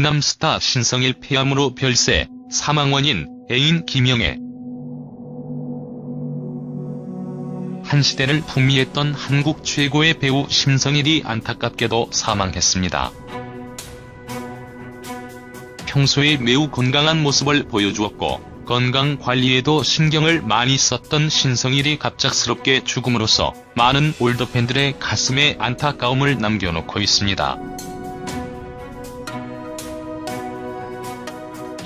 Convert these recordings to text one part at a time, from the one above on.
미남 스타 신성일 폐암으로 별세, 사망 원인 애인 김영애. 한 시대를 풍미했던 한국 최고의 배우 신성일이 안타깝게도 사망했습니다. 평소에 매우 건강한 모습을 보여주었고 건강관리에도 신경을 많이 썼던 신성일이 갑작스럽게 죽음으로써 많은 올드팬들의 가슴에 안타까움을 남겨놓고 있습니다.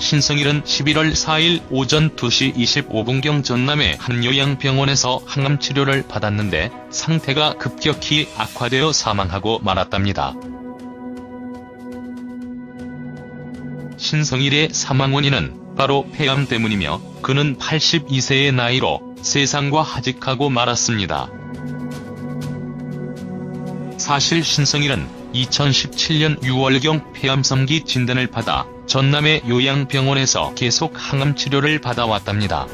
신성일은 11월 4일 오전 2시 25분경 전남의 한 요양병원에서 항암치료를 받았는데 상태가 급격히 악화되어 사망하고 말았답니다. 신성일의 사망 원인은 바로 폐암 때문이며 그는 82세의 나이로 세상과 하직하고 말았습니다. 사실 신성일은 2017년 6월경 폐암 3기 진단을 받아 전남의 요양병원에서 계속 항암치료를 받아왔답니다.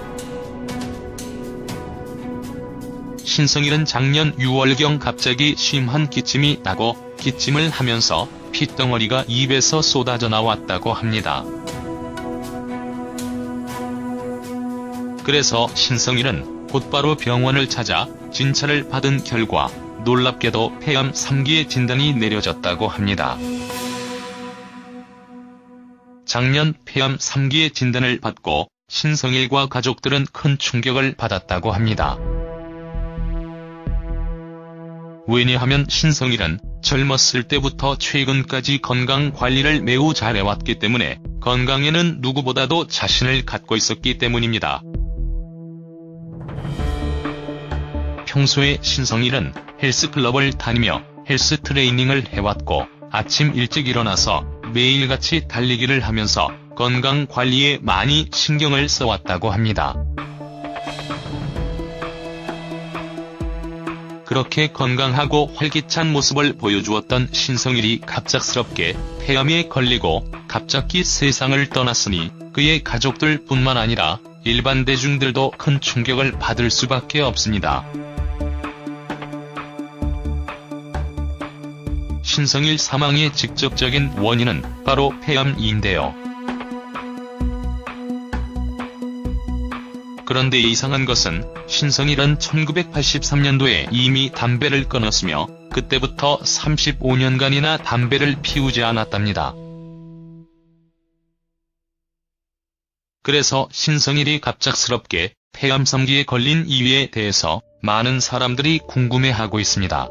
신성일은 작년 6월경 갑자기 심한 기침이 나고 기침을 하면서 핏덩어리가 입에서 쏟아져 나왔다고 합니다. 그래서 신성일은 곧바로 병원을 찾아 진찰을 받은 결과 놀랍게도 폐암 3기의 진단이 내려졌다고 합니다. 작년 폐암 3기의 진단을 받고 신성일과 가족들은 큰 충격을 받았다고 합니다. 왜냐하면 신성일은 젊었을 때부터 최근까지 건강관리를 매우 잘해왔기 때문에 건강에는 누구보다도 자신을 갖고 있었기 때문입니다. 평소에 신성일은 헬스클럽을 다니며 헬스 트레이닝을 해왔고 아침 일찍 일어나서 매일같이 달리기를 하면서 건강관리에 많이 신경을 써왔다고 합니다. 그렇게 건강하고 활기찬 모습을 보여주었던 신성일이 갑작스럽게 폐암에 걸리고 갑자기 세상을 떠났으니 그의 가족들 뿐만 아니라 일반 대중들도 큰 충격을 받을 수밖에 없습니다. 신성일 사망의 직접적인 원인은 바로 폐암인데요. 그런데 이상한 것은 신성일은 1983년도에 이미 담배를 끊었으며 그때부터 35년간이나 담배를 피우지 않았답니다. 그래서 신성일이 갑작스럽게 폐암 3기에 걸린 이유에 대해서 많은 사람들이 궁금해하고 있습니다.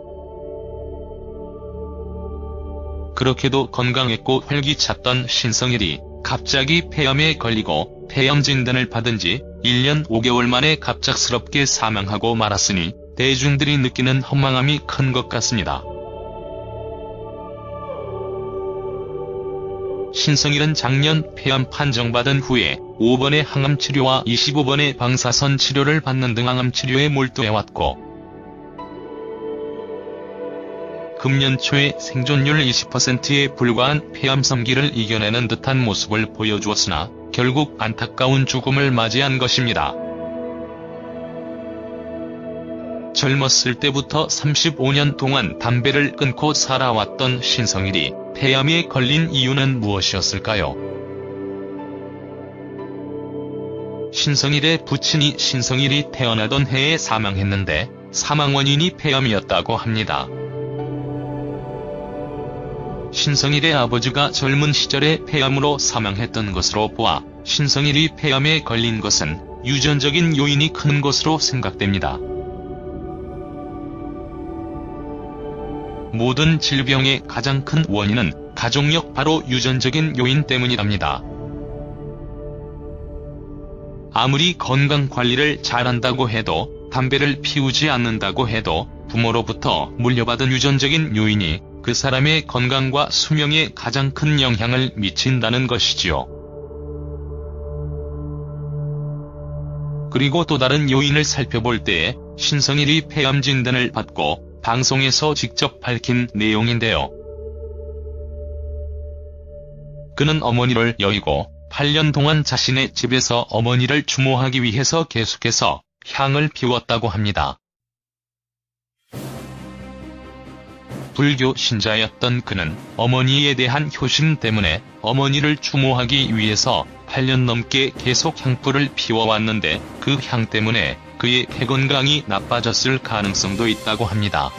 그렇게도 건강했고 활기찼던 신성일이 갑자기 폐암에 걸리고 폐암 진단을 받은 지 1년 5개월 만에 갑작스럽게 사망하고 말았으니 대중들이 느끼는 허망함이 큰 것 같습니다. 신성일은 작년 폐암 판정받은 후에 5번의 항암치료와 25번의 방사선 치료를 받는 등 항암치료에 몰두해왔고 금년 초에 생존율 20%에 불과한 폐암 3기를 이겨내는 듯한 모습을 보여주었으나 결국 안타까운 죽음을 맞이한 것입니다. 젊었을 때부터 35년 동안 담배를 끊고 살아왔던 신성일이 폐암에 걸린 이유는 무엇이었을까요? 신성일의 부친이 신성일이 태어나던 해에 사망했는데 사망 원인이 폐암이었다고 합니다. 신성일의 아버지가 젊은 시절에 폐암으로 사망했던 것으로 보아 신성일이 폐암에 걸린 것은 유전적인 요인이 큰 것으로 생각됩니다. 모든 질병의 가장 큰 원인은 가족력 바로 유전적인 요인 때문이랍니다. 아무리 건강관리를 잘한다고 해도 담배를 피우지 않는다고 해도 부모로부터 물려받은 유전적인 요인이 그 사람의 건강과 수명에 가장 큰 영향을 미친다는 것이지요. 그리고 또 다른 요인을 살펴볼 때에 신성일이 폐암 진단을 받고 방송에서 직접 밝힌 내용인데요. 그는 어머니를 여의고 8년 동안 자신의 집에서 어머니를 추모하기 위해서 계속해서 향을 피웠다고 합니다. 불교 신자였던 그는 어머니에 대한 효심 때문에 어머니를 추모하기 위해서 8년 넘게 계속 향불을 피워왔는데 그 향 때문에 그의 폐 건강이 나빠졌을 가능성도 있다고 합니다.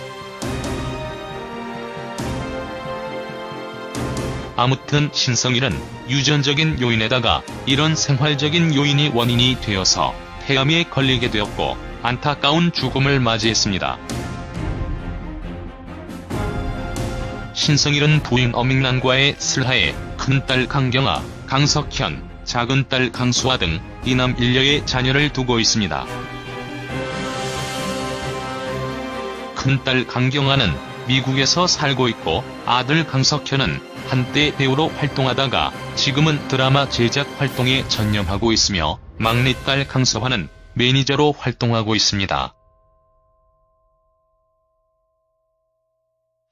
아무튼 신성일은 유전적인 요인에다가 이런 생활적인 요인이 원인이 되어서 폐암에 걸리게 되었고 안타까운 죽음을 맞이했습니다. 신성일은 부인 어밍란과의 슬하에 큰딸 강경아, 강석현, 작은딸 강수아 등 이남 일녀의 자녀를 두고 있습니다. 큰딸 강경아는 미국에서 살고 있고 아들 강석현은 한때 배우로 활동하다가 지금은 드라마 제작 활동에 전념하고 있으며 막내딸 강서환은 매니저로 활동하고 있습니다.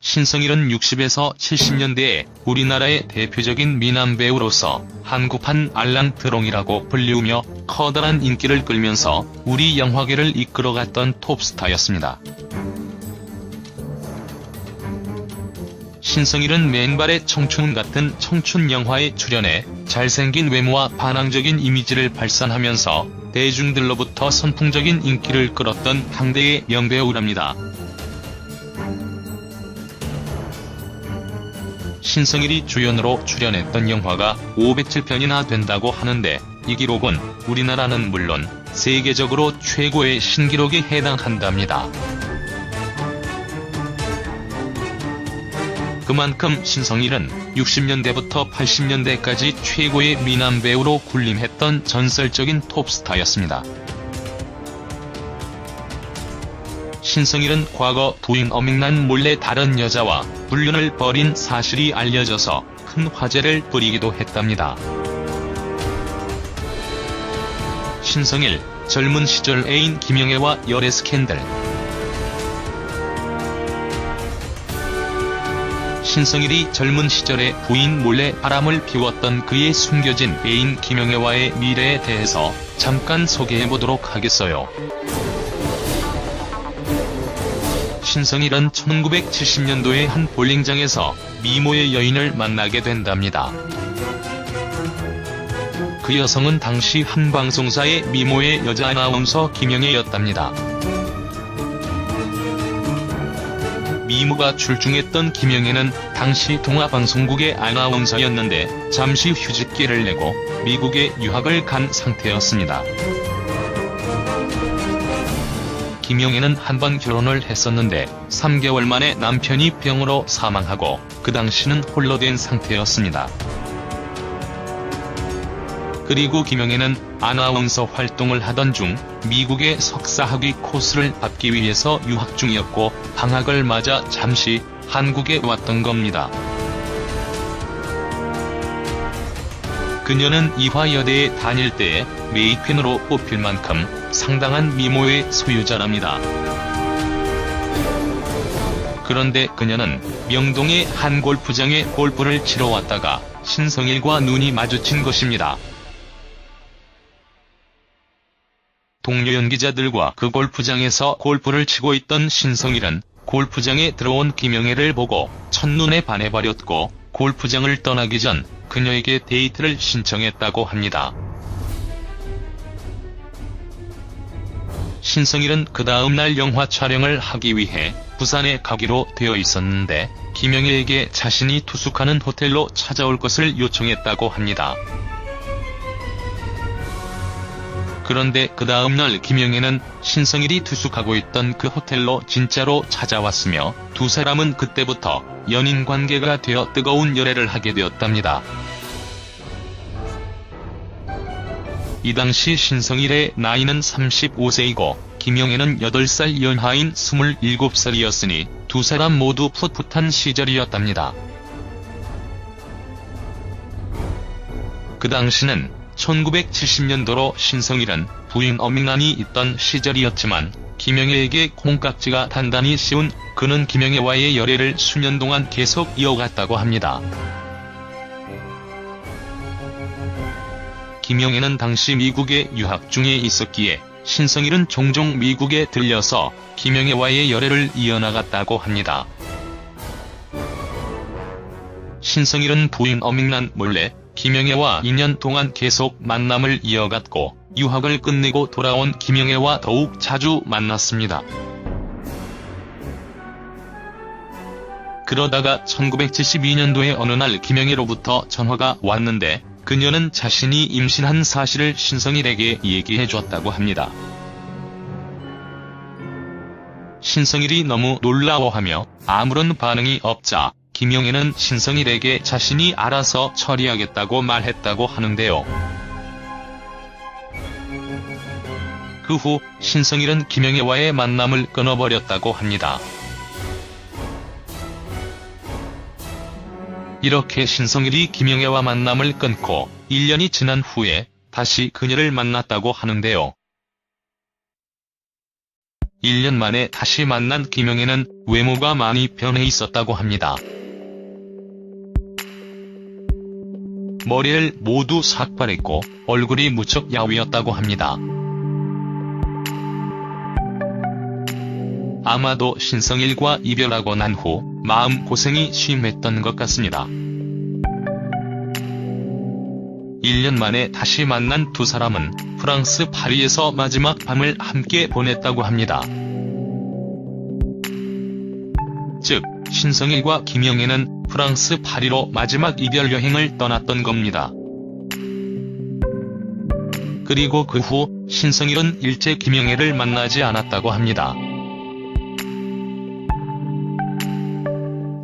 신성일은 60에서 70년대에 우리나라의 대표적인 미남 배우로서 한국판 알랑드롱이라고 불리우며 커다란 인기를 끌면서 우리 영화계를 이끌어갔던 톱스타였습니다. 신성일은 맨발의 청춘 같은 청춘 영화에 출연해 잘생긴 외모와 반항적인 이미지를 발산하면서 대중들로부터 선풍적인 인기를 끌었던 당대의 명배우랍니다. 신성일이 주연으로 출연했던 영화가 507편이나 된다고 하는데 이 기록은 우리나라는 물론 세계적으로 최고의 신기록에 해당한답니다. 그만큼 신성일은 60년대부터 80년대까지 최고의 미남 배우로 군림했던 전설적인 톱스타였습니다. 신성일은 과거 부인 어밍란 몰래 다른 여자와 불륜을 벌인 사실이 알려져서 큰 화제를 부리기도 했답니다. 신성일, 젊은 시절 애인 김영애와 열애 스캔들. 신성일이 젊은 시절에 부인 몰래 바람을 피웠던 그의 숨겨진 애인 김영애와의 미래에 대해서 잠깐 소개해보도록 하겠어요. 신성일은 1970년도에 한 볼링장에서 미모의 여인을 만나게 된답니다. 그 여성은 당시 한 방송사의 미모의 여자 아나운서 김영애였답니다. 미모가 출중했던 김영애는 당시 동아방송국의 아나운서였는데 잠시 휴직기를 내고 미국에 유학을 간 상태였습니다. 김영애는 한 번 결혼을 했었는데 3개월 만에 남편이 병으로 사망하고 그 당시는 홀로 된 상태였습니다. 그리고 김영애는 아나운서 활동을 하던 중 미국의 석사학위 코스를 받기 위해서 유학 중이었고 방학을 맞아 잠시 한국에 왔던 겁니다. 그녀는 이화여대에 다닐 때에 메이퀸으로 뽑힐 만큼 상당한 미모의 소유자랍니다. 그런데 그녀는 명동의 한 골프장에 골프를 치러 왔다가 신성일과 눈이 마주친 것입니다. 동료 연기자들과 그 골프장에서 골프를 치고 있던 신성일은 골프장에 들어온 김영애를 보고 첫눈에 반해버렸고 골프장을 떠나기 전 그녀에게 데이트를 신청했다고 합니다. 신성일은 그 다음 날 영화 촬영을 하기 위해 부산에 가기로 되어 있었는데 김영애에게 자신이 투숙하는 호텔로 찾아올 것을 요청했다고 합니다. 그런데 그 다음 날 김영애는 신성일이 투숙하고 있던 그 호텔로 진짜로 찾아왔으며 두 사람은 그때부터 연인 관계가 되어 뜨거운 열애를 하게 되었답니다. 이 당시 신성일의 나이는 35세이고 김영애는 8살 연하인 27살이었으니 두 사람 모두 풋풋한 시절이었답니다. 그 당시는 1970년도로 신성일은 부인 어밍란이 있던 시절이었지만 김영애에게 콩깍지가 단단히 씌운 그는 김영애와의 열애를 수년 동안 계속 이어갔다고 합니다. 김영애는 당시 미국에 유학 중에 있었기에 신성일은 종종 미국에 들려서 김영애와의 열애를 이어나갔다고 합니다. 신성일은 부인 어밍란 몰래 김영애와 2년 동안 계속 만남을 이어갔고 유학을 끝내고 돌아온 김영애와 더욱 자주 만났습니다. 그러다가 1972년도에 어느 날 김영애로부터 전화가 왔는데 그녀는 자신이 임신한 사실을 신성일에게 얘기해줬다고 합니다. 신성일이 너무 놀라워하며 아무런 반응이 없자 김영애는 신성일에게 자신이 알아서 처리하겠다고 말했다고 하는데요. 그 후 신성일은 김영애와의 만남을 끊어버렸다고 합니다. 이렇게 신성일이 김영애와 만남을 끊고 1년이 지난 후에 다시 그녀를 만났다고 하는데요. 1년 만에 다시 만난 김영애는 외모가 많이 변해 있었다고 합니다. 머리를 모두 삭발했고 얼굴이 무척 야위었다고 합니다. 아마도 신성일과 이별하고 난 후 마음고생이 심했던 것 같습니다. 1년 만에 다시 만난 두 사람은 프랑스 파리에서 마지막 밤을 함께 보냈다고 합니다. 즉, 신성일과 김영애는 프랑스 파리로 마지막 이별 여행을 떠났던 겁니다. 그리고 그 후 신성일은 일제 김영애를 만나지 않았다고 합니다.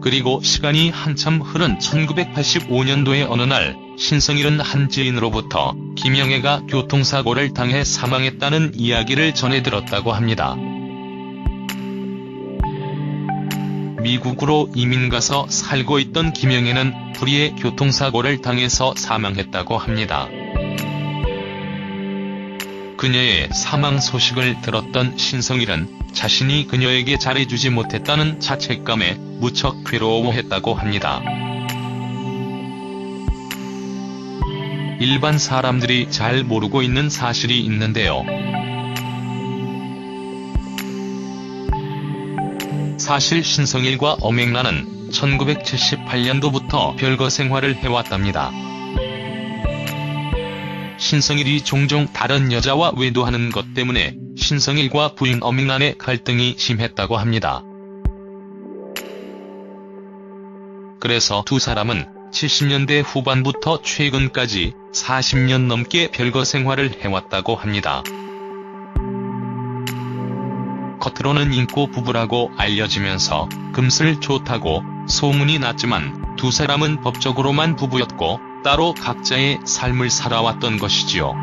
그리고 시간이 한참 흐른 1985년도의 어느 날 신성일은 한 지인으로부터 김영애가 교통사고를 당해 사망했다는 이야기를 전해 들었다고 합니다. 미국으로 이민가서 살고 있던 김영애는 불의의 교통사고를 당해서 사망했다고 합니다. 그녀의 사망 소식을 들었던 신성일은 자신이 그녀에게 잘해주지 못했다는 자책감에 무척 괴로워했다고 합니다. 일반 사람들이 잘 모르고 있는 사실이 있는데요. 사실 신성일과 엄앵란은 1978년도부터 별거 생활을 해왔답니다. 신성일이 종종 다른 여자와 외도하는 것 때문에 신성일과 부인 엄앵란의 갈등이 심했다고 합니다. 그래서 두 사람은 70년대 후반부터 최근까지 40년 넘게 별거 생활을 해왔다고 합니다. 겉으로는 인고 부부라고 알려지면서 금슬 좋다고 소문이 났지만 두 사람은 법적으로만 부부였고 따로 각자의 삶을 살아왔던 것이지요.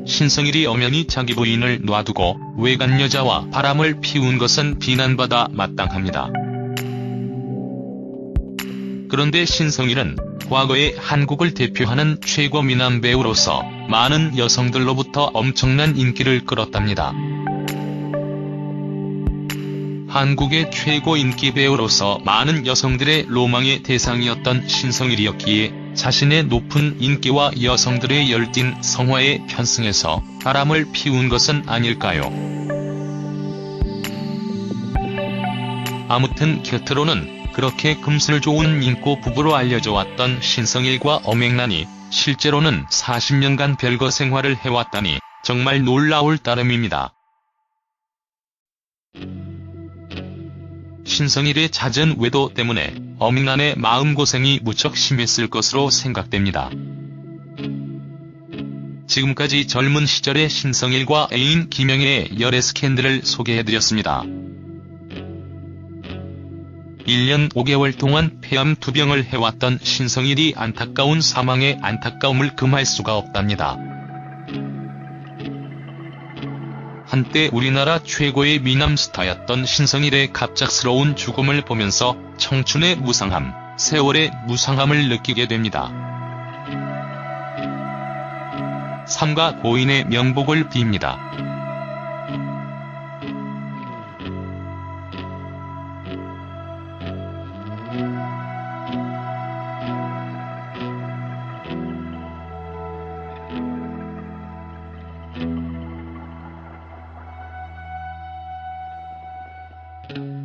신성일이 엄연히 자기 부인을 놔두고 외간 여자와 바람을 피운 것은 비난받아 마땅합니다. 그런데 신성일은 과거에 한국을 대표하는 최고 미남 배우로서 많은 여성들로부터 엄청난 인기를 끌었답니다. 한국의 최고 인기 배우로서 많은 여성들의 로망의 대상이었던 신성일이었기에 자신의 높은 인기와 여성들의 열띤 성화에 편승해서 바람을 피운 것은 아닐까요? 아무튼 곁으로는 그렇게 금슬 좋은 인고 부부로 알려져 왔던 신성일과 엄앵란이 실제로는 40년간 별거 생활을 해왔다니 정말 놀라울 따름입니다. 신성일의 잦은 외도 때문에 엄앵란의 마음고생이 무척 심했을 것으로 생각됩니다. 지금까지 젊은 시절의 신성일과 애인 김영애의 열애 스캔들을 소개해드렸습니다. 1년 5개월 동안 폐암 2병을 해왔던 신성일이 안타까운 사망에 안타까움을 금할 수가 없답니다. 한때 우리나라 최고의 미남 스타였던 신성일의 갑작스러운 죽음을 보면서 청춘의 무상함, 세월의 무상함을 느끼게 됩니다. 삼가 고인의 명복을 빕니다. you.